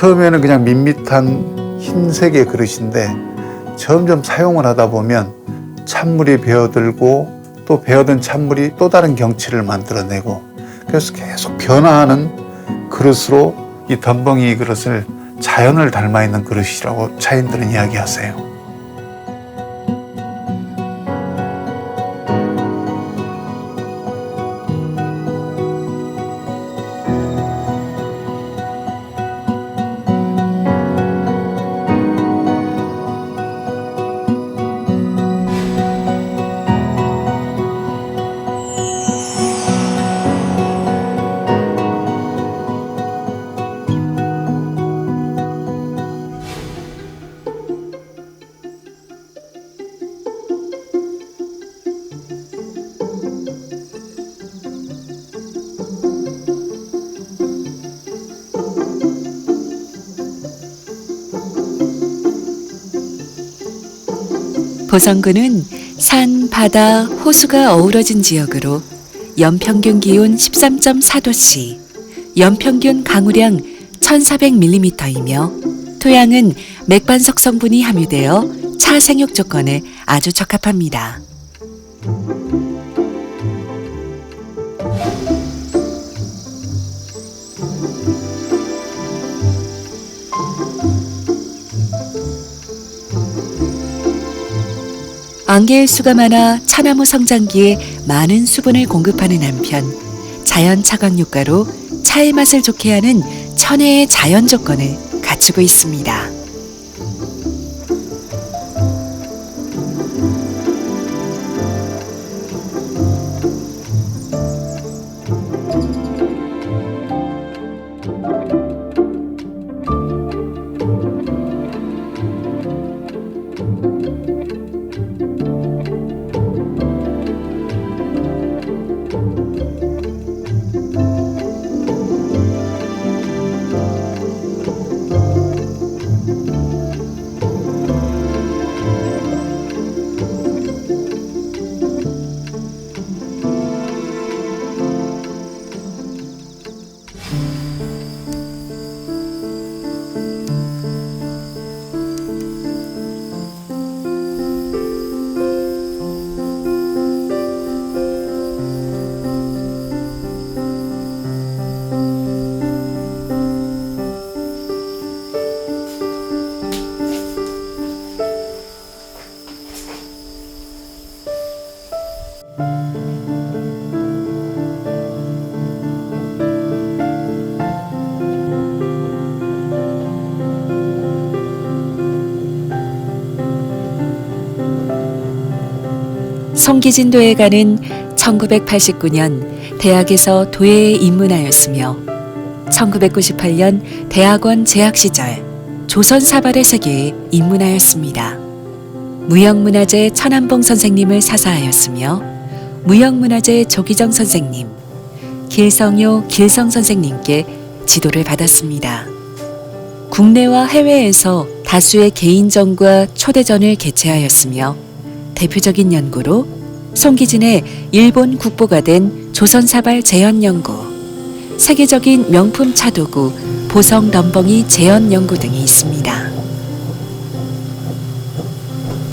처음에는 그냥 밋밋한 흰색의 그릇인데 점점 사용을 하다 보면 찬물이 배어들고 또 배어든 찬물이 또 다른 경치를 만들어내고 그래서 계속 변화하는 그릇으로 이 덤벙이 그릇을 자연을 닮아 있는 그릇이라고 차인들은 이야기하세요. 보성군은 산, 바다, 호수가 어우러진 지역으로 연평균 기온 13.4도씨, 연평균 강우량 1400mm이며 토양은 맥반석 성분이 함유되어 차 생육 조건에 아주 적합합니다. 안개일수가 많아 차나무 성장기에 많은 수분을 공급하는 한편 자연 차광효과로 차의 맛을 좋게 하는 천혜의 자연 조건을 갖추고 있습니다. 송기진 도예가는 1989년 대학에서 도예에 입문하였으며 1998년 대학원 재학 시절 조선사발의 세계에 입문하였습니다. 무형문화재 천안봉 선생님을 사사하였으며 무형문화재 조기정 선생님, 길성요 길성 선생님께 지도를 받았습니다. 국내와 해외에서 다수의 개인전과 초대전을 개최하였으며 대표적인 연구로 송기진의 일본 국보가 된 조선사발 재현연구, 세계적인 명품 차도구 보성 덤벙이 재현연구 등이 있습니다.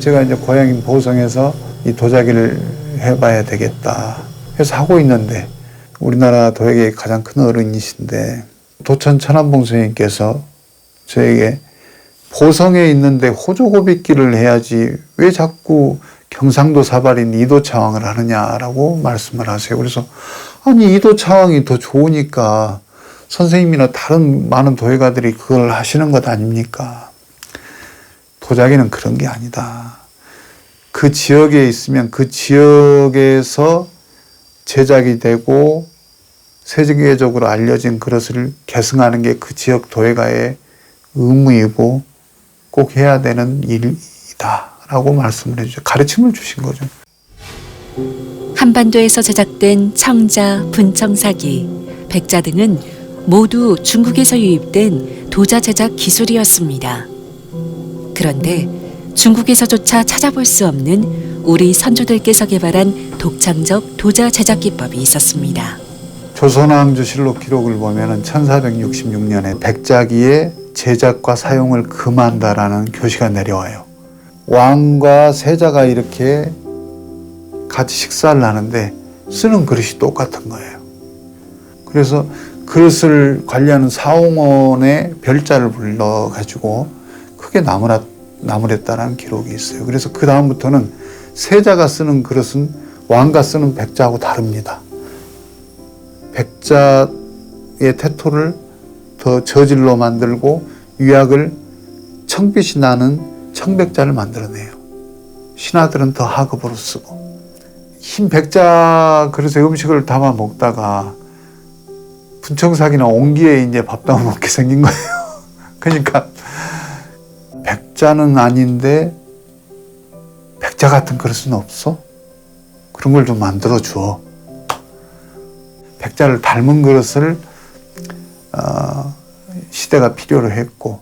제가 이제 고향인 보성에서 이 도자기를 해봐야 되겠다 해서 하고 있는데 우리나라 도예계의 가장 큰 어른이신데 도천 천안봉 선생님께서 저에게 보성에 있는데 호조고빗길을 해야지 왜 자꾸 경상도 사발인 이도차왕을 하느냐라고 말씀을 하세요. 그래서 아니 이도차왕이 더 좋으니까 선생님이나 다른 많은 도예가들이 그걸 하시는 것 아닙니까? 도자기는 그런 게 아니다. 그 지역에 있으면 그 지역에서 제작이 되고 세계적으로 알려진 그릇을 계승하는 게 그 지역 도예가의 의무이고 꼭 해야 되는 일이다 라고 말씀을 해주죠. 가르침을 주신 거죠. 한반도에서 제작된 청자, 분청사기, 백자 등은 모두 중국에서 유입된 도자 제작 기술이었습니다. 그런데 중국에서조차 찾아볼 수 없는 우리 선조들께서 개발한 독창적 도자 제작 기법이 있었습니다. 조선왕조실록 기록을 보면 1466년에 백자기에 제작과 사용을 금한다라는 교시가 내려와요. 왕과 세자가 이렇게 같이 식사를 하는데 쓰는 그릇이 똑같은 거예요. 그래서 그릇을 관리하는 사홍원에 별자를 불러가지고 크게 나무랬다는 기록이 있어요. 그래서 그 다음부터는 세자가 쓰는 그릇은 왕가 쓰는 백자하고 다릅니다. 백자의 태토를 더 저질로 만들고 위약을 청빛이 나는 청백자를 만들어내요. 신하들은 더 하급으로 쓰고. 흰 백자 그릇에 음식을 담아 먹다가 분청사기나 옹기에 이제 밥 담아 먹게 생긴 거예요. 그러니까 백자는 아닌데 백자 같은 그릇은 없어? 그런 걸 좀 만들어 줘. 백자를 닮은 그릇을 시대가 필요로 했고,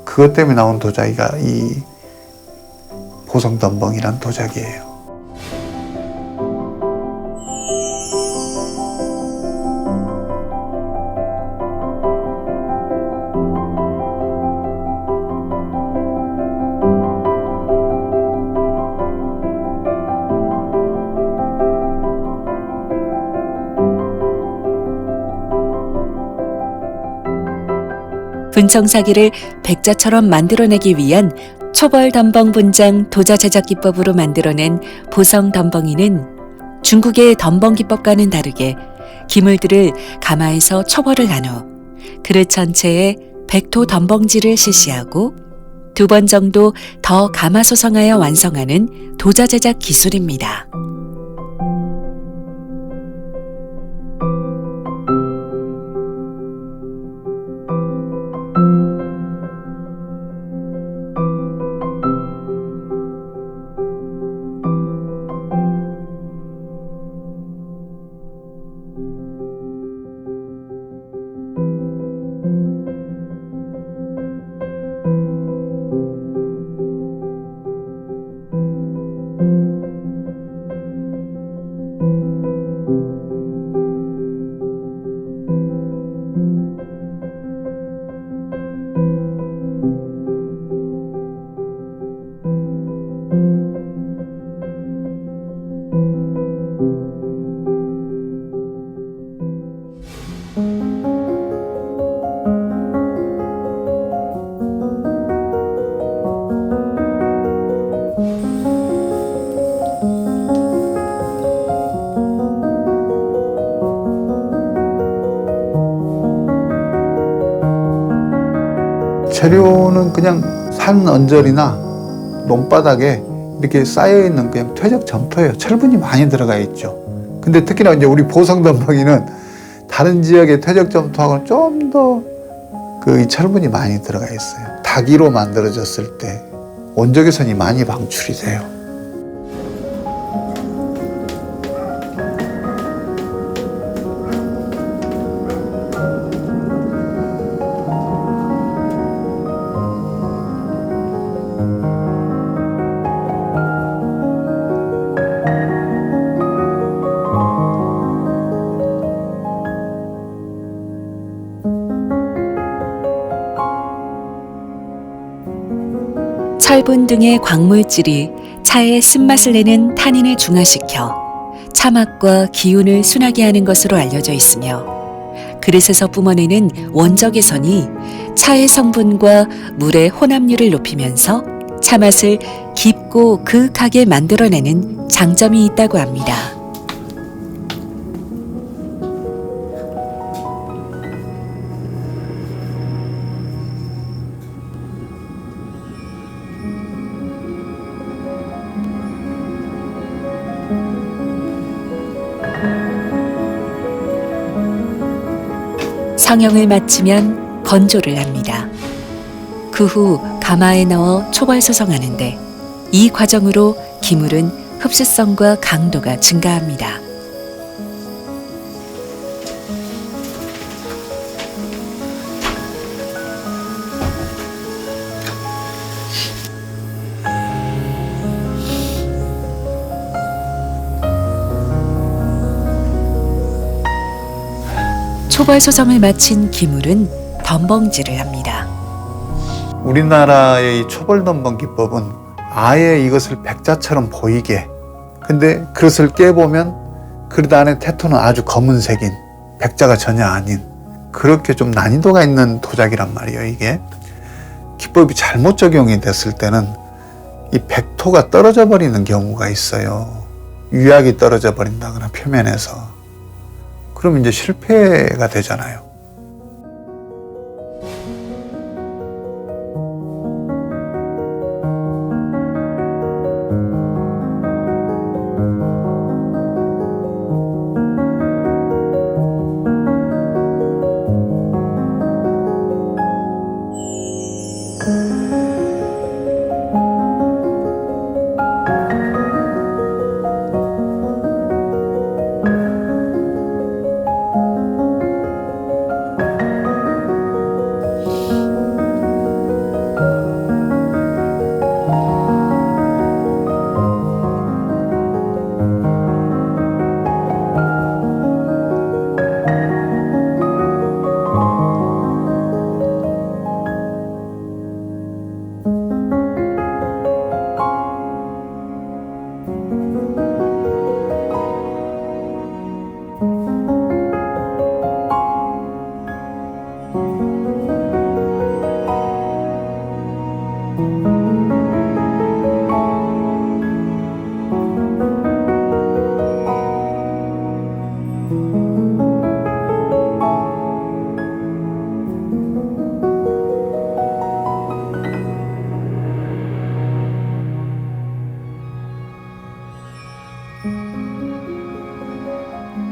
그것 때문에 나온 도자기가 이 보성덤벙이란 도자기예요. 분청사기를 백자처럼 만들어내기 위한 초벌덤벙 분장 도자 제작 기법으로 만들어낸 보성덤벙이는 중국의 덤벙 기법과는 다르게 기물들을 가마에서 초벌을 한 후 그릇 전체에 백토 덤벙질을 실시하고 2번 정도 더 가마소성하여 완성하는 도자 제작 기술입니다. 재료는 그냥 산 언저리나 논바닥에 이렇게 쌓여있는 그냥 퇴적 점토예요. 철분이 많이 들어가 있죠. 근데 특히나 이제 우리 보성덤벙이는 다른 지역의 퇴적 점토하고는 좀 더 그 철분이 많이 들어가 있어요. 닭이로 만들어졌을 때 원적외선이 많이 방출이 돼요. 철분 등의 광물질이 차의 쓴맛을 내는 타닌을 중화시켜 차맛과 기운을 순하게 하는 것으로 알려져 있으며 그릇에서 뿜어내는 원적외선이 차의 성분과 물의 혼합률을 높이면서 차맛을 깊고 그윽하게 만들어내는 장점이 있다고 합니다. 성형을 마치면 건조를 합니다. 그 후 가마에 넣어 초벌소성하는데 이 과정으로 기물은 흡수성과 강도가 증가합니다. 초벌 소성을 마친 기물은 덤벙질을 합니다. 우리나라의 이 초벌덤벙 기법은 아예 이것을 백자처럼 보이게, 근데 그것을 깨보면 그릇 안에 태토는 아주 검은색인, 백자가 전혀 아닌, 그렇게 좀 난이도가 있는 도자기란 말이에요. 이게 기법이 잘못 적용이 됐을 때는 이 백토가 떨어져 버리는 경우가 있어요. 유약이 떨어져 버린다거나 표면에서. 그럼 이제 실패가 되잖아요.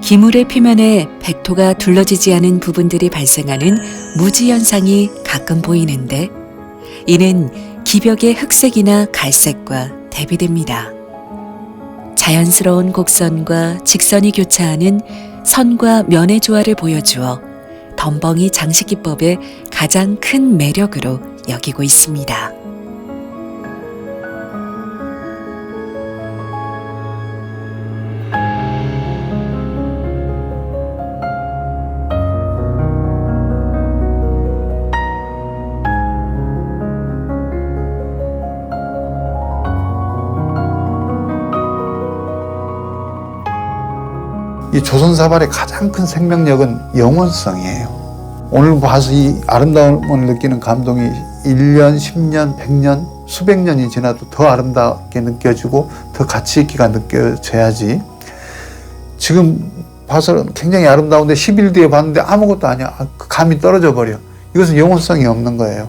기물의 표면에 백토가 둘러지지 않은 부분들이 발생하는 무지 현상이 가끔 보이는데 이는 기벽의 흑색이나 갈색과 대비됩니다. 자연스러운 곡선과 직선이 교차하는 선과 면의 조화를 보여주어 덤벙이 장식기법의 가장 큰 매력으로 여기고 있습니다. 이 조선사발의 가장 큰 생명력은 영원성이에요. 오늘 봐서 이 아름다움을 느끼는 감동이 1년, 10년, 100년, 수백 년이 지나도 더 아름답게 느껴지고 더 가치 있기가 느껴져야지. 지금 봐서 굉장히 아름다운데 10일 뒤에 봤는데 아무것도 아니야. 그 감이 떨어져 버려. 이것은 영혼성이 없는 거예요.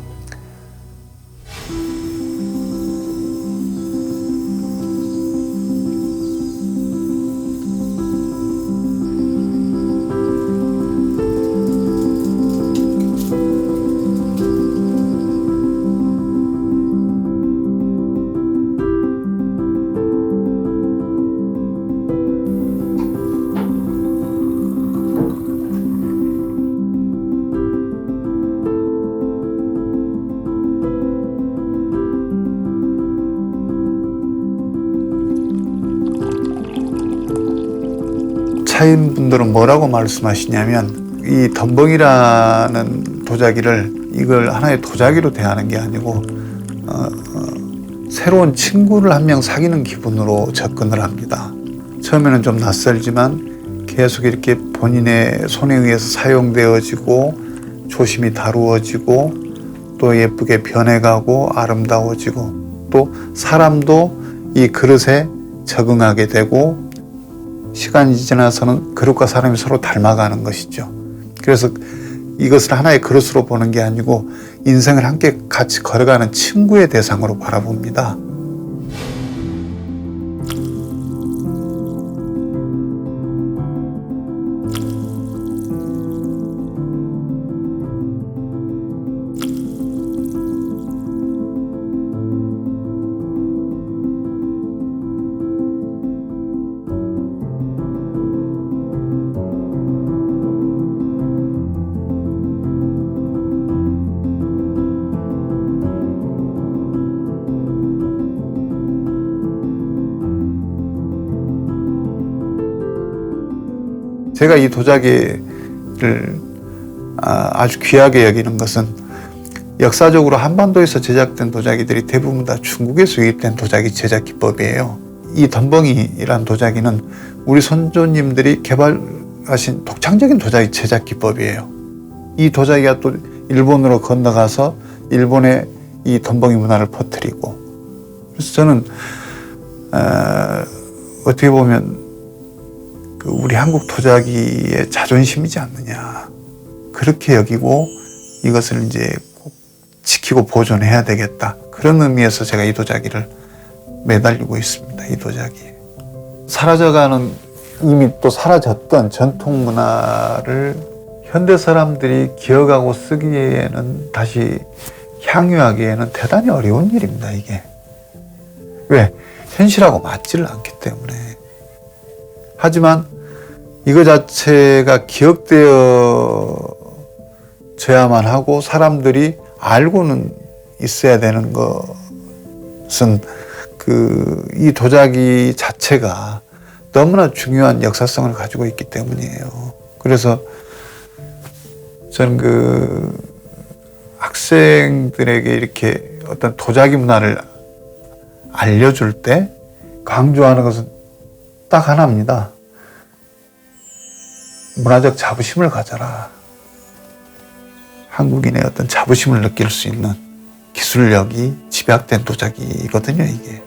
차인분들은 뭐라고 말씀하시냐면 이 덤벙이라는 도자기를 이걸 하나의 도자기로 대하는 게 아니고 새로운 친구를 한 명 사귀는 기분으로 접근을 합니다. 처음에는 좀 낯설지만 계속 이렇게 본인의 손에 의해서 사용되어지고 조심히 다루어지고 또 예쁘게 변해가고 아름다워지고 또 사람도 이 그릇에 적응하게 되고 시간이 지나서는 그릇과 사람이 서로 닮아가는 것이죠. 그래서 이것을 하나의 그릇으로 보는 게 아니고 인생을 함께 같이 걸어가는 친구의 대상으로 바라봅니다. 제가 이 도자기를 아주 귀하게 여기는 것은 역사적으로 한반도에서 제작된 도자기들이 대부분 다 중국에서 유입된 도자기 제작 기법이에요. 이 덤벙이란 도자기는 우리 선조님들이 개발하신 독창적인 도자기 제작 기법이에요. 이 도자기가 또 일본으로 건너가서 일본의 이 덤벙이 문화를 퍼뜨리고, 그래서 저는 어떻게 보면 그 우리 한국 도자기의 자존심이지 않느냐, 그렇게 여기고 이것을 이제 꼭 지키고 보존해야 되겠다, 그런 의미에서 제가 이 도자기를 매달리고 있습니다. 이 도자기. 사라져가는, 이미 또 사라졌던 전통 문화를 현대 사람들이 기억하고 쓰기에는, 다시 향유하기에는 대단히 어려운 일입니다, 이게. 왜? 현실하고 맞지를 않기 때문에. 하지만 이거 자체가 기억되어져야만 하고 사람들이 알고는 있어야 되는 것은 이 도자기 자체가 너무나 중요한 역사성을 가지고 있기 때문이에요. 그래서 저는 학생들에게 이렇게 어떤 도자기 문화를 알려줄 때 강조하는 것은 딱 하나입니다. 문화적 자부심을 가져라. 한국인의 어떤 자부심을 느낄 수 있는 기술력이 집약된 도자기거든요, 이게.